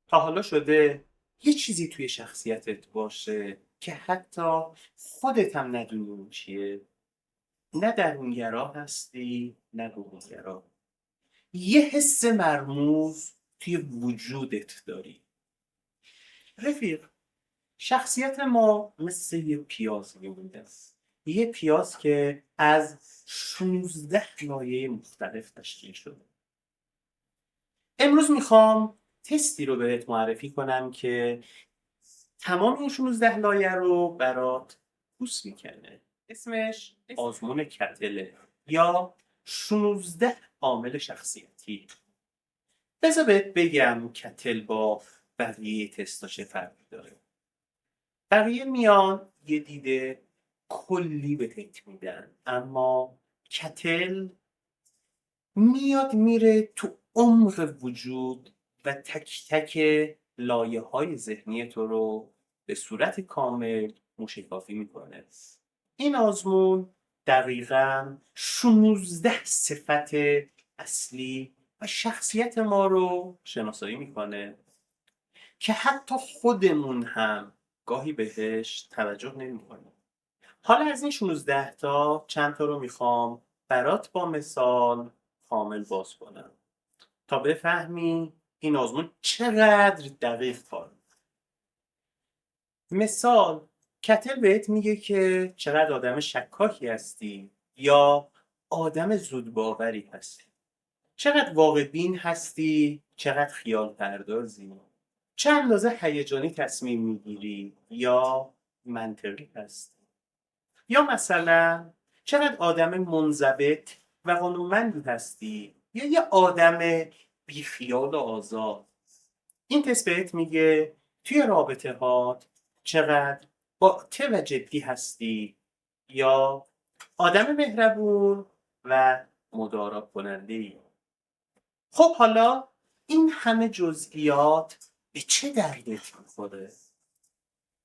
تا حالا شده یه چیزی توی شخصیتت باشه که حتی خودت هم ندونی اون چیه؟ نه درونگرا هستی نه برونگرا. یه حس مرموز توی وجودت داری. رفیق، شخصیت ما مثل یه پیاز میمونده است. یه پیاز که از 16 لایه مختلف تشکیل شده. امروز میخوام تستی رو بهت معرفی کنم که تمام این 16 لایه رو برات پوست میکنه. اسمش آزمون کتله یا 16 عامل شخصیتی. بذار بهت بگم کتل با بقیه تستا چه فرقی داره. بقیه میان یه دیده کلی بهت میدن، اما کتل میاد میره تو عمق وجود و تک تک لایه های ذهنی تو رو به صورت کامل موشکافی میکنه. این آزمون دقیقا 16 صفت اصلی و شخصیت ما رو شناسایی میکنه که حتی خودمون هم گاهی بهش توجه نمیکنیم. حالا از این 16 تا چند تا رو میخوام برات با مثال کامل باز کنم تا بفهمی این آزمون چقدر دقیق کار می‌کنه. مثال، کتل بهت میگه که چقدر آدم شکاکی هستی یا آدم زودباوری هستی. چقدر واقع بین هستی، چقدر خیال پردازی. چه اندازه هیجانی تصمیم میگیری یا منطقی هستی. یا مثلا چقدر آدم منضبط و قانونمندی هستی یا یه آدم بیخیال و آزاد. این تست بهت میگه توی رابطه هات چقدر باطه و جدی هستی یا آدم مهربون و مدارا کننده ای. خب حالا این همه جزئیات به چه دردت میخوره؟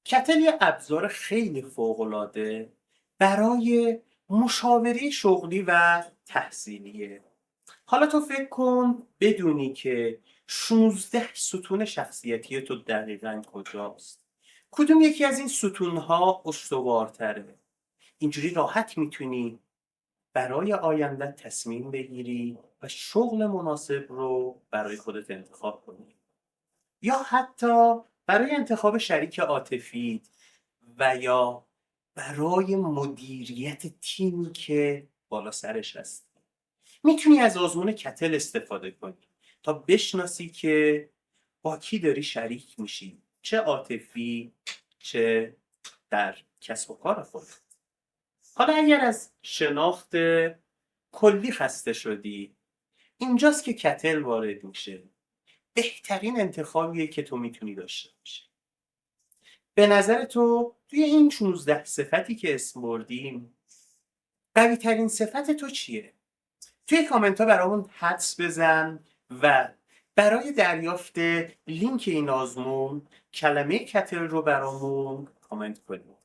کتل یه ابزار خیلی فوق‌العاده برای مشاوره شغلی و تحصیلیه. حالا تو فکر کن بدونی که 16 ستون شخصیتی تو دقیقاً کجاست. کدوم یکی از این ستونها استوارتره؟ اینجوری راحت میتونی برای آینده تصمیم بگیری و شغل مناسب رو برای خودت انتخاب کنی. یا حتی برای انتخاب شریک عاطفی و یا برای مدیریت تیمی که بالا سرش هست. میتونی از آزمون کتل استفاده کنی تا بشناسی که با کی داری شریک میشی، چه عاطفی چه در کسب و کار خود. حالا اگر از شناخت کلی خسته شدی، اینجاست که کتل وارد میشه. بهترین انتخابیه که تو میتونی داشته باشی. به نظر تو توی این 16 صفتی که اسم بردیم قوی ترین صفت تو چیه؟ توی کامنت ها برامون حدس بزن و برای دریافت لینک این آزمون کلمه کتل رو برامون کامنت کنیم.